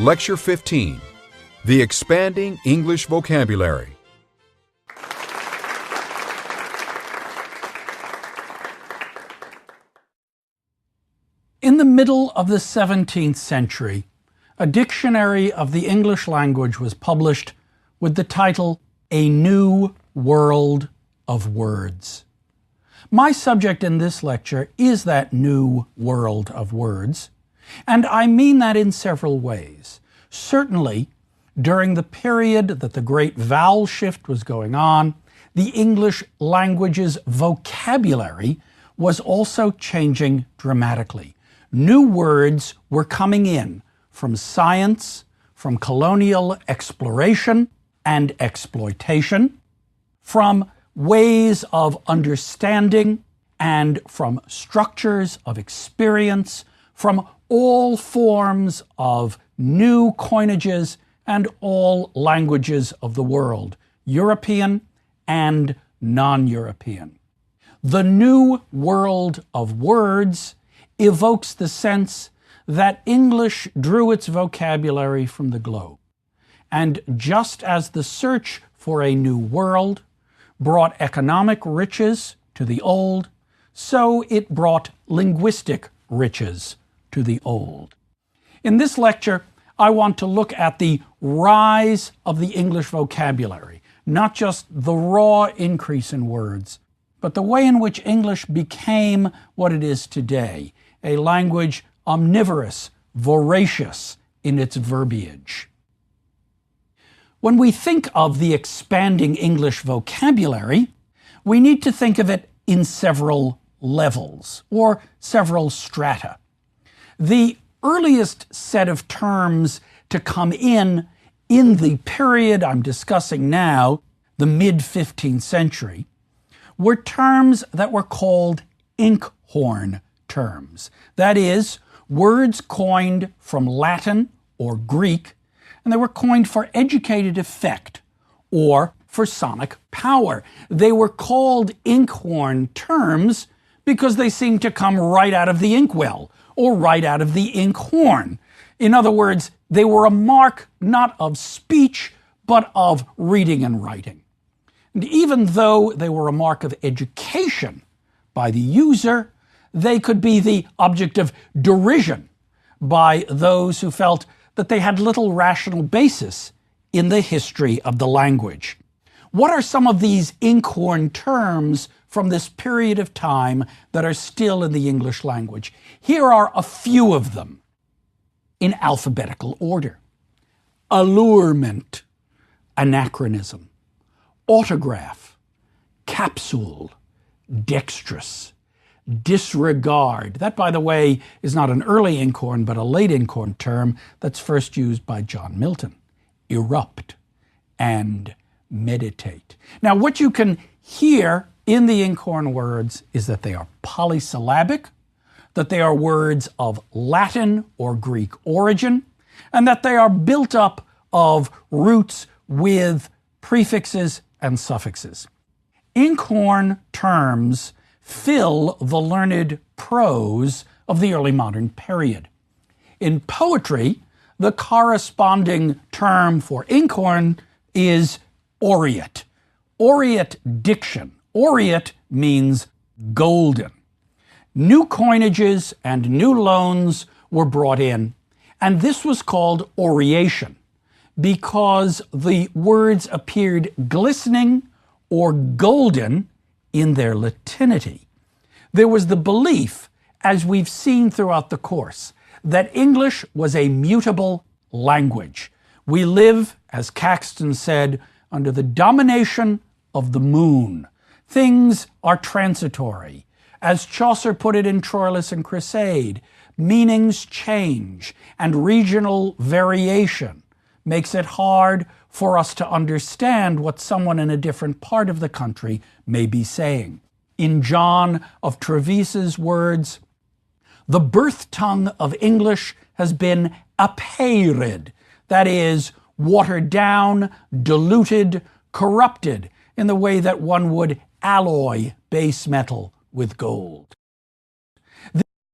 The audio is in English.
Lecture 15, The Expanding English Vocabulary. In the middle of the 17th century, a dictionary of the English language was published with the title, A New World of Words. My subject in this lecture is that new world of words, and I mean that in several ways. Certainly, during the period that the great vowel shift was going on, the English language's vocabulary was also changing dramatically. New words were coming in from science, from colonial exploration and exploitation, from ways of understanding and from structures of experience, from all forms of new coinages and all languages of the world, European and non-European. The new world of words evokes the sense that English drew its vocabulary from the globe. And just as the search for a new world brought economic riches to the old, so it brought linguistic riches to the old. In this lecture, I want to look at the rise of the English vocabulary, not just the raw increase in words, but the way in which English became what it is today, a language omnivorous, voracious in its verbiage. When we think of the expanding English vocabulary, we need to think of it in several levels or several strata. The earliest set of terms to come in the period I'm discussing now, the mid-15th century, were terms that were called inkhorn terms. That is, words coined from Latin or Greek, and they were coined for educated effect or for sonic power. They were called inkhorn terms because they seemed to come right out of the inkwell or right out of the inkhorn. In other words, they were a mark not of speech, but of reading and writing. And even though they were a mark of education by the user, they could be the object of derision by those who felt that they had little rational basis in the history of the language. What are some of these inkhorn terms from this period of time that are still in the English language? Here are a few of them in alphabetical order. Allurement, anachronism, autograph, capsule, dexterous, disregard. That, by the way, is not an early inkhorn, but a late inkhorn term that's first used by John Milton. Erupt and meditate. Now, what you can hear in the inkhorn words is that they are polysyllabic, that they are words of Latin or Greek origin, and that they are built up of roots with prefixes and suffixes. Inkhorn terms fill the learned prose of the early modern period. In poetry, the corresponding term for inkhorn is aureate. Aureate diction. Aureate means golden. New coinages and new loans were brought in, and this was called aureation because the words appeared glistening or golden in their Latinity. There was the belief, as we've seen throughout the course, that English was a mutable language. We live, as Caxton said, under the domination of the moon. Things are transitory. As Chaucer put it in Troilus and Cressade, meanings change, and regional variation makes it hard for us to understand what someone in a different part of the country may be saying. In John of Trevise's words, the birth tongue of English has been apeired, that is, watered down, diluted, corrupted in the way that one would alloy base metal with gold.